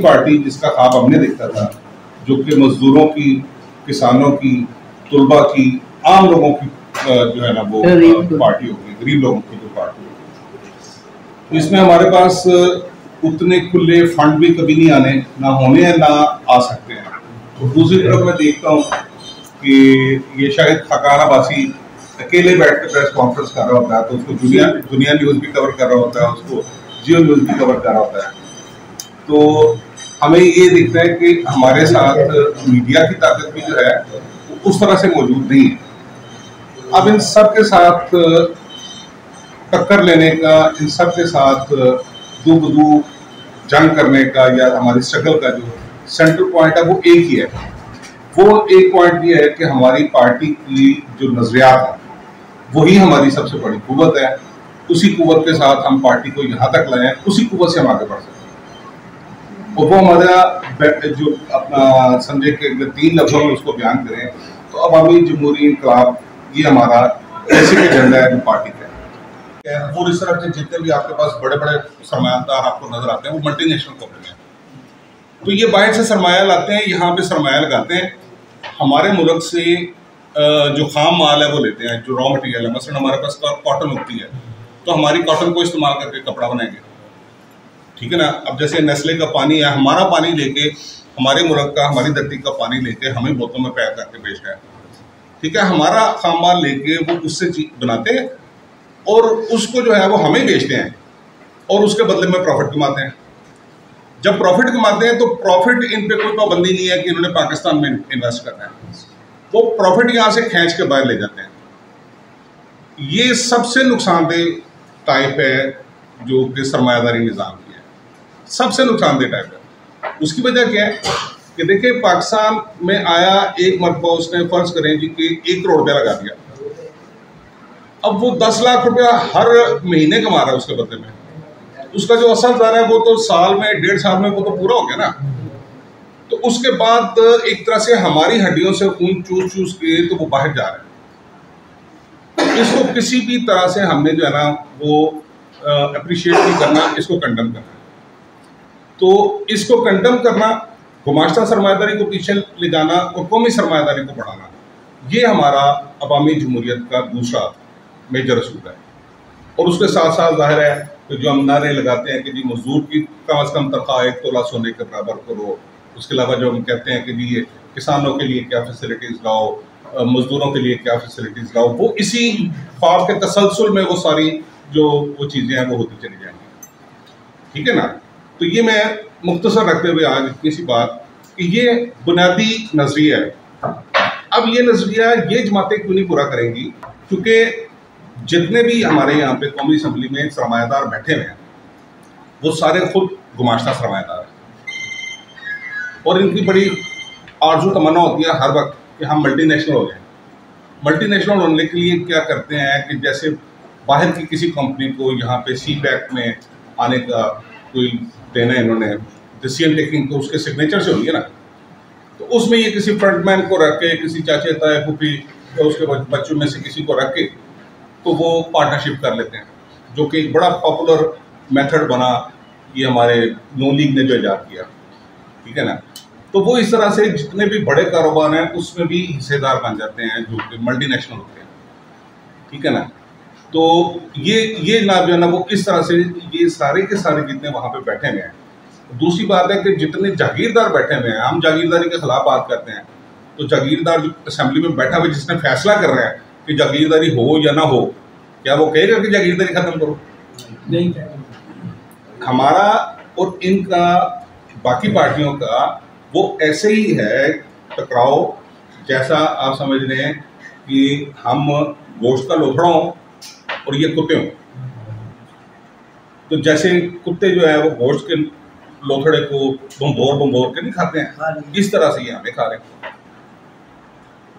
Party जिसका ख्वाब हमने देखा था, जो कि मजदूरों की, किसानों की, तुलबा की, आम लोगों की जो है ना वो पार्टी होगी, गरीब लोगों की जो पार्टी होगी। तो इसमें हमारे पास उतने खुले फंड भी कभी नहीं आने, ना होने हैं, ना आ सकते हैं। तो दूसरी तरफ मैं देखता हूँ कि ये शायद खकानाबासी अकेले बैठ के प्रेस कॉन्फ्रेंस कर रहा होता है, तो उसको दुनिया न्यूज़ भी कवर कर रहा होता है, उसको जियो न्यूज़ भी कवर कर रहा होता है। तो हमें ये दिखता है कि हमारे साथ मीडिया की ताकत भी जो है उस तरह से मौजूद नहीं है। अब इन सब के साथ टक्कर लेने का, इन सब के साथ दो बदू जंग करने का या हमारी स्ट्रगल का जो सेंट्रल पॉइंट है वो एक ही है। वो एक पॉइंट ये है कि हमारी पार्टी की जो नजरियात है वही हमारी सबसे बड़ी कुव्वत है। उसी कुव्वत के साथ हम पार्टी को यहाँ तक लाए हैं, उसी कुव्वत से हम आगे बढ़ सकते हैं। और वो हमारा जो अपना संजय के 3 लफ्जों में उसको बयान करें तो अवामी जमहूरी इनकलाब, ये हमारा बेसिक एजेंडा है जो पार्टी का है। और इस तरह के जितने भी आपके पास बड़े बड़े सरमायादार आपको नजर आते हैं वो मल्टीनेशनल कंपनी है। तो ये बाहर से सरमाया लाते हैं, यहाँ पे सरमाया लगाते हैं, हमारे मुल्क से जो खाम माल है वो लेते हैं, जो रॉ मटेरियल है। मसलन हमारे पास कॉटन होती है, तो हमारी कॉटन को इस्तेमाल करके कपड़ा बनाएंगे, ठीक है ना। अब जैसे नेस्ले का पानी है, हमारा पानी लेके, हमारे मुल्क का, हमारी धरती का पानी लेके हमें बोतलों में पैक करके बेचना है, ठीक है। हमारा खाम माल लेके वो उससे बनाते हैं और उसको जो है वो हमें बेचते हैं और उसके बदले में प्रॉफिट कमाते हैं। जब प्रॉफिट कमाते हैं तो प्रॉफिट इन पे कोई पाबंदी नहीं है कि इन्होंने पाकिस्तान में इन्वेस्ट करना है, वो प्रॉफिट यहाँ से खींच के बाहर ले जाते हैं। ये सबसे नुकसानदेह टाइप है जो कि सरमायादारी निज़ाम की है, सबसे नुकसानदेह टाइप है। उसकी वजह क्या है कि देखिए, पाकिस्तान में आया एक मरतबा, उसने फर्ज करें जी कि 1 करोड़ रुपया लगा दिया। अब वो 10 लाख रुपया हर महीने कमा रहा है, उसके बदले में उसका जो असल दर है वो तो साल में, 1.5 साल में वो तो पूरा हो गया ना। तो उसके बाद एक तरह से हमारी हड्डियों से खून चूस चूस के तो वो बाहर जा रहे हैं। इसको किसी भी तरह से हमने जो है ना वो अप्रिशिएट नहीं करना, इसको कंडम करना। तो इसको कंडम करना, गुमाश्ता सरमायादारी को पीछे ले जाना और कौमी सरमायादारी को बढ़ाना, ये हमारा अवामी जमहूरियत का दूसरा मेजर असूल है। और उसके साथ साथ जाहिर है कि जो हम नारे लगाते हैं कि जी मजदूर की कम से कम तनख्वाह 1 तोला सोने के बराबर करो, उसके अलावा जो हम कहते हैं कि जी ये किसानों के लिए क्या फैसिलिटीज़ लाओ, मजदूरों के लिए क्या फैसिलिटीज़ लाओ, वो इसी ख्वाब के तसलसल में वो सारी जो वो चीज़ें हैं वो होती चली जाएंगी, ठीक है ना। तो ये मैं मुख्तसर रखते हुए आज इतनी सी बात कि ये बुनियादी नजरिया है। अब ये नजरिया ये जमातें क्यों नहीं पूरा करेंगी, क्योंकि जितने भी हमारे यहाँ पे कौमी असम्बली में सरमायादार बैठे हुए हैं वो सारे खुद गुमाश्ता सरमायादार हैं और इनकी बड़ी आरज़ू तमन्ना होती है हर वक्त कि हम मल्टीनेशनल हो जाएं। मल्टीनेशनल होने के लिए क्या करते हैं कि जैसे बाहर की किसी कंपनी को यहाँ पे CPEC में आने का कोई देना है, इन्होंने डिसीजन टेकिंग तो उसके सिग्नेचर से होगी ना, तो उसमें ये किसी फ्रंटमैन को रख के, किसी चाचे ताए फूफी या उसके बच्चों में से किसी को रख के तो वो पार्टनरशिप कर लेते हैं, जो कि एक बड़ा पॉपुलर मेथड बना, ये हमारे नून लीग ने जो इजाद किया, ठीक है ना। तो वो इस तरह से जितने भी बड़े कारोबार हैं उसमें भी हिस्सेदार बन जाते हैं जो कि मल्टीनेशनल होते हैं, ठीक है ना। तो ये ना जो है ना वो इस तरह से ये सारे के सारे जितने वहाँ पे बैठे हुए हैं। दूसरी बात है कि जितने जागीरदार बैठे हुए हैं, हम जागीरदारी के खिलाफ बात करते हैं, तो जागीरदार जो असेंबली में बैठा हुआ जिसने फैसला कर रहा है कि जागीरदारी हो या ना हो, क्या वो कहेगा कि जागीरदारी खत्म करो? नहीं। हमारा और इनका, बाकी पार्टियों का वो ऐसे ही है टकराव, जैसा आप समझ रहे हैं कि हम गोश्त का लोथड़ा हो और ये कुत्ते हों। तो जैसे कुत्ते जो है वो गोश्त के लोथड़े को बम्बोर के नहीं खाते हैं, इस तरह से ये हमें खा रहे हैं।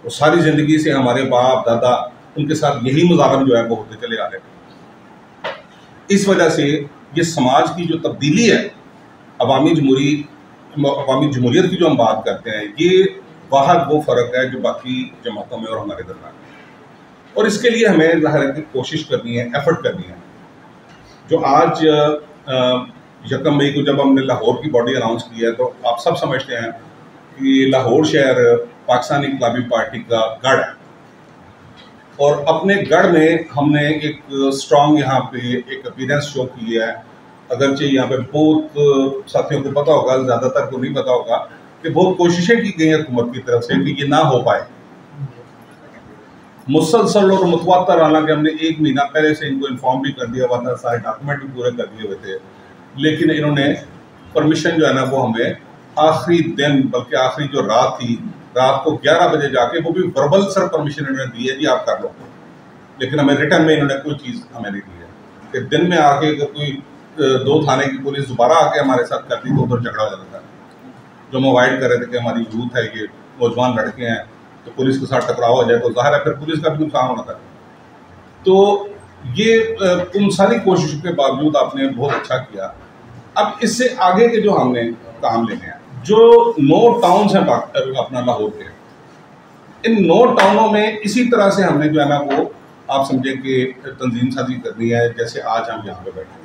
और सारी ज़िंदगी से हमारे बाप दादा उनके साथ यही मुजाहरा जो है वो होते चले आ रहे हैं। इस वजह से ये समाज की जो तब्दीली है, अवामी जमहूरियत की जो हम बात करते हैं, ये बाहर वो फ़र्क है जो बाकी जमातों में और हमारे दरमियान है। और इसके लिए हमें ज़ाहिर है कि कोशिश करनी है, एफर्ट करनी है। जो आज 1 मई को जब हमने लाहौर की बॉडी अनाउंस की है तो आप सब समझते हैं कि लाहौर शहर पाकिस्तानी इनकलाबी पार्टी का गढ़ है, और अपने गढ़ में हमने एक स्ट्रॉन्ग यहाँ पे एक अपीयरेंस शो की है। अगरचे यहाँ पे बहुत साथियों को पता होगा, ज़्यादातर को नहीं पता होगा, कि बहुत कोशिशें की गई हुकूमत की तरफ से कि ये ना हो पाए। मुसलसल और मुतवातर, हालांकि हमने 1 महीना पहले से इनको इन्फॉर्म भी कर दिया हुआ था, सारे डॉक्यूमेंट भी पूरे कर दिए हुए थे, लेकिन इन्होंने परमिशन जो है ना वो हमें आखिरी दिन, बल्कि आखिरी जो रात थी, रात को 11 बजे जाके, वो भी वर्बल सर परमिशन इन्होंने दी है जी आप कर लो, लेकिन हमें रिटर्न में इन्होंने कोई चीज़ हमें नहीं दी है कि दिन में आके अगर कोई 2 थाने की पुलिस दोबारा आके हमारे साथ करती तो उधर झगड़ा हो जाता है। जो हम अवॉइड कर रहे थे कि हमारी यूथ है, ये नौजवान लड़के हैं, तो पुलिस के साथ टकराव हो जाए तो जाहिर है फिर पुलिस का भी नुकसान होना था। तो ये उन सारी कोशिशों के बावजूद आपने बहुत अच्छा किया। अब इससे आगे के जो हमने काम लेने हैं, जो 9 टाउन्स हैं अपना लाहौर के, इन 9 टाउनों में इसी तरह से हमने जो है ना वो आप समझे कि तंजीम साजी करनी है, जैसे आज हम यहाँ पे बैठे हैं।